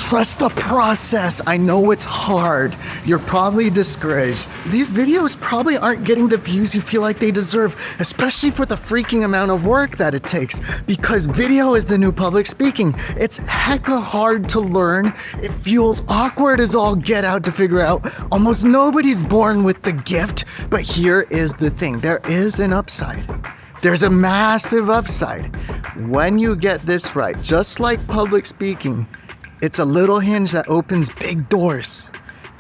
Trust the process. I know it's hard. You're probably discouraged. These videos probably aren't getting the views you feel like they deserve, especially for the freaking amount of work that it takes, because video is the new public speaking. It's hecka hard to learn. It feels awkward as all get out to figure out. Almost nobody's born with the gift, but here is the thing. There is an upside. There's a massive upside. When you get this right, just like public speaking, it's a little hinge that opens big doors.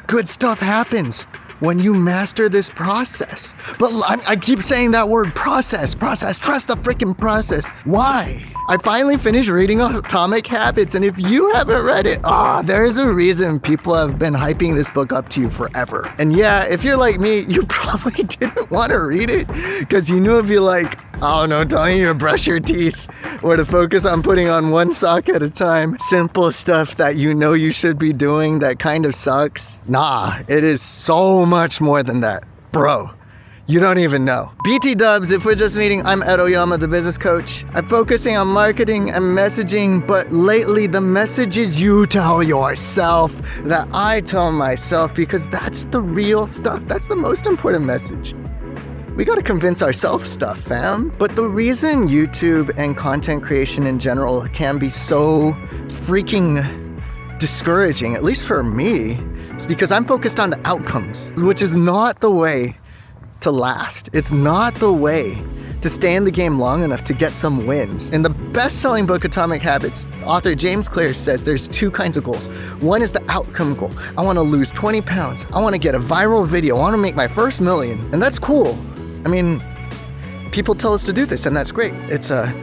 Good stuff happens when you master this process. But I keep saying that word, process. Trust the freaking process. Why? I finally finished reading Atomic Habits, and if you haven't read it, there's a reason people have been hyping this book up to you forever. And yeah, if you're like me, you probably didn't want to read it because you knew it'd be like, telling you to brush your teeth or to focus on putting on one sock at a time. Simple stuff that you know you should be doing that kind of sucks. Nah, it is so much more than that. Bro, you don't even know. BT dubs, if we're just meeting, I'm Ed Oyama, the business coach. I'm focusing on marketing and messaging, but lately the message is you tell yourself that I tell myself, because that's the real stuff. That's the most important message. We gotta convince ourselves stuff, fam. But the reason YouTube and content creation in general can be so freaking discouraging, at least for me, is because I'm focused on the outcomes, which is not the way to last. It's not the way to stay in the game long enough to get some wins. In the best-selling book, Atomic Habits, author James Clear says there's two kinds of goals. One is the outcome goal. I want to lose 20 pounds. I want to get a viral video. I want to make my first million. And that's cool. I mean, people tell us to do this, and that's great. It's a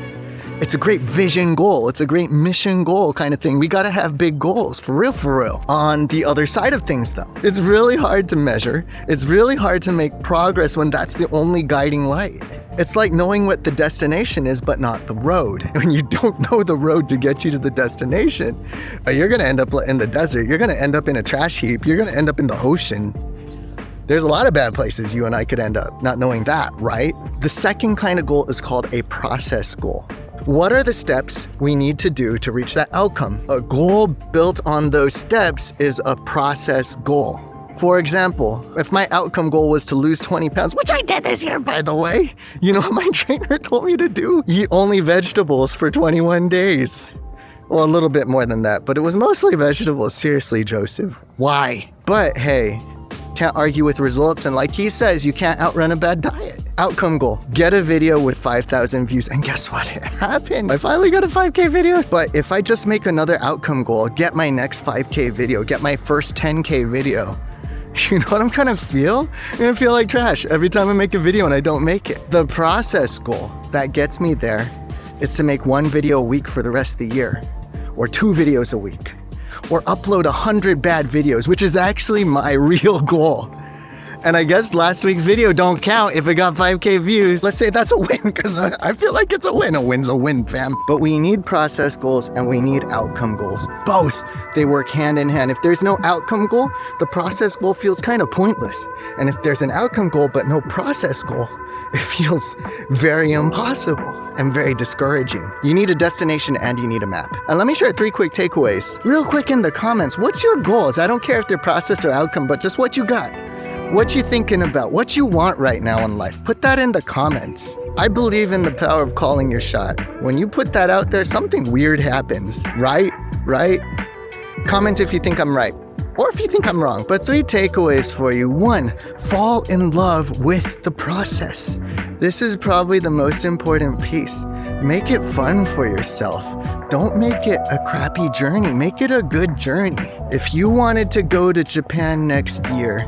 great vision goal. It's a great mission goal kind of thing. We got to have big goals, for real. On the other side of things, though, it's really hard to measure. It's really hard to make progress when that's the only guiding light. It's like knowing what the destination is, but not the road. When you don't know the road to get you to the destination, you're going to end up in the desert. You're going to end up in a trash heap. You're going to end up in the ocean. There's a lot of bad places you and I could end up not knowing that, right? The second kind of goal is called a process goal. What are the steps we need to do to reach that outcome? A goal built on those steps is a process goal. For example, if my outcome goal was to lose 20 pounds, which I did this year, by the way, you know what my trainer told me to do? Eat only vegetables for 21 days. Well, a little bit more than that, but it was mostly vegetables. Seriously, Joseph, why? But hey, can't argue with results, and like he says, you can't outrun a bad diet. Outcome goal, get a video with 5,000 views, and guess what? It happened. I finally got a 5K video. But if I just make another outcome goal, get my next 5K video, get my first 10K video, you know what I'm gonna feel? I'm gonna feel like trash every time I make a video and I don't make it. The process goal that gets me there is to make one video a week for the rest of the year, or 2 videos a week, or upload 100 bad videos, which is actually my real goal. And I guess last week's video don't count if it got 5K views. Let's say that's a win, because I feel like it's a win. A win's a win, fam. But we need process goals and we need outcome goals. Both, they work hand in hand. If there's no outcome goal, the process goal feels kind of pointless. And if there's an outcome goal but no process goal, it feels very impossible and very discouraging. You need a destination and you need a map. And let me share 3 quick takeaways. Real quick in the comments, what's your goals? I don't care if they're process or outcome, but just what you got. What you thinking about? What you want right now in life? Put that in the comments. I believe in the power of calling your shot. When you put that out there, something weird happens, right? Comment if you think I'm right, or if you think I'm wrong. But 3 takeaways for you. 1, fall in love with the process. This is probably the most important piece. Make it fun for yourself. Don't make it a crappy journey. Make it a good journey. If you wanted to go to Japan next year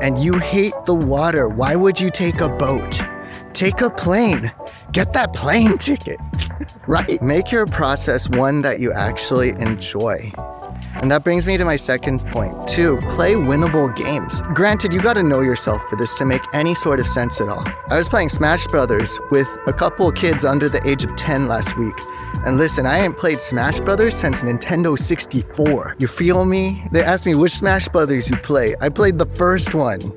and you hate the water, why would you take a boat? Take a plane. Get that plane ticket, right? Make your process one that you actually enjoy. And that brings me to my second point. 2, play winnable games. Granted, you gotta know yourself for this to make any sort of sense at all. I was playing Smash Brothers with a couple kids under the age of 10 last week, And listen, I ain't played Smash Brothers since Nintendo 64. You feel me? They asked me which Smash Brothers you play. I played the first one.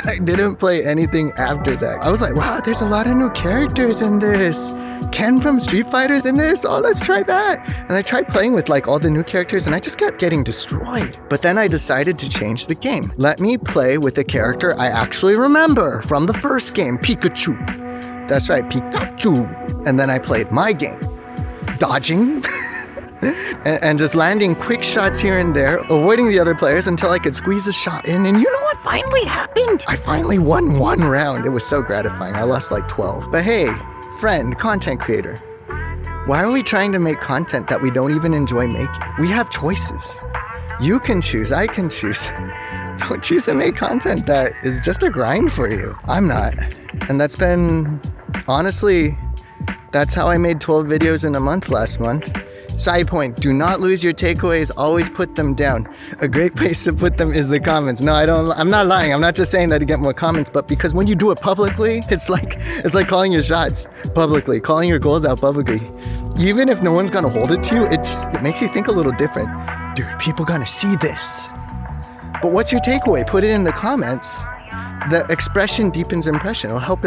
I didn't play anything after that. I was like, wow, there's a lot of new characters in this. Ken from Street Fighter's in this? Oh, let's try that. And I tried playing with like all the new characters and I just kept getting destroyed. But then I decided to change the game. Let me play with a character I actually remember from the first game, Pikachu. That's right, Pikachu. And then I played my game, dodging and just landing quick shots here and there, avoiding the other players until I could squeeze a shot in. And you know what finally happened? I finally won one round. It was so gratifying. I lost like 12. But hey, friend, content creator, why are we trying to make content that we don't even enjoy making? We have choices. You can choose, I can choose. Don't choose to make content that is just a grind for you. I'm not. And that's been, honestly, that's how I made 12 videos in a month last month. Side point, do not lose your takeaways, always put them down. A great place to put them is the comments. No, I'm not lying. I'm not just saying that to get more comments, but because when you do it publicly, it's like calling your shots publicly, calling your goals out publicly. Even if no one's gonna hold it to you, it makes you think a little different. Dude, people gonna see this. But what's your takeaway? Put it in the comments. The expression deepens impression. It'll help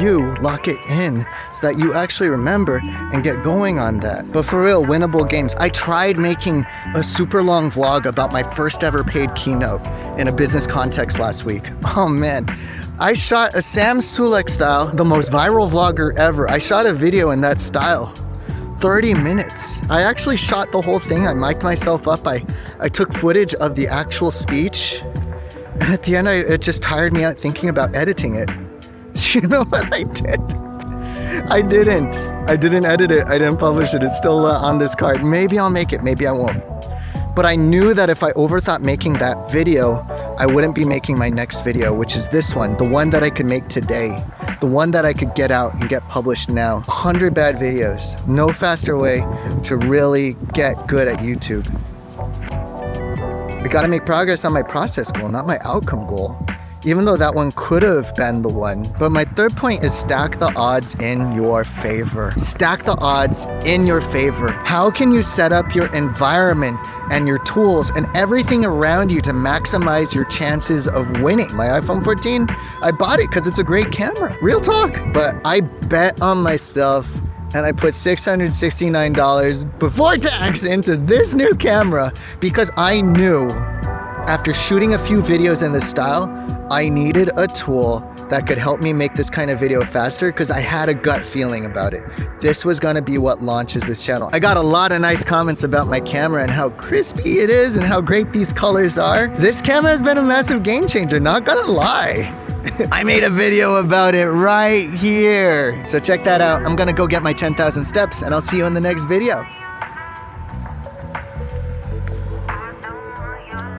you lock it in so that you actually remember and get going on that. But for real, winnable games. I tried making a super long vlog about my first ever paid keynote in a business context last week. Oh man, I shot a Sam Sulek style, the most viral vlogger ever. I shot a video in that style. 30 minutes. I actually shot the whole thing. I mic'd myself up. I took footage of the actual speech. And at the end, it just tired me out thinking about editing it. So you know what I did? I didn't edit it. I didn't publish it. It's still on this card. Maybe I'll make it, maybe I won't. But I knew that if I overthought making that video, I wouldn't be making my next video, which is this one, the one that I could make today, the one that I could get out and get published now. 100 bad videos. No faster way to really get good at YouTube. I gotta make progress on my process goal, not my outcome goal. Even though that one could have been the one. But my third point is stack the odds in your favor. Stack the odds in your favor. How can you set up your environment and your tools and everything around you to maximize your chances of winning? My iPhone 14, I bought it because it's a great camera. Real talk. But I bet on myself and I put $669 before tax into this new camera because I knew after shooting a few videos in this style, I needed a tool that could help me make this kind of video faster because I had a gut feeling about it. This was gonna be what launches this channel. I got a lot of nice comments about my camera and how crispy it is and how great these colors are. This camera has been a massive game changer, not gonna lie. I made a video about it right here. So check that out. I'm gonna go get my 10,000 steps and I'll see you in the next video.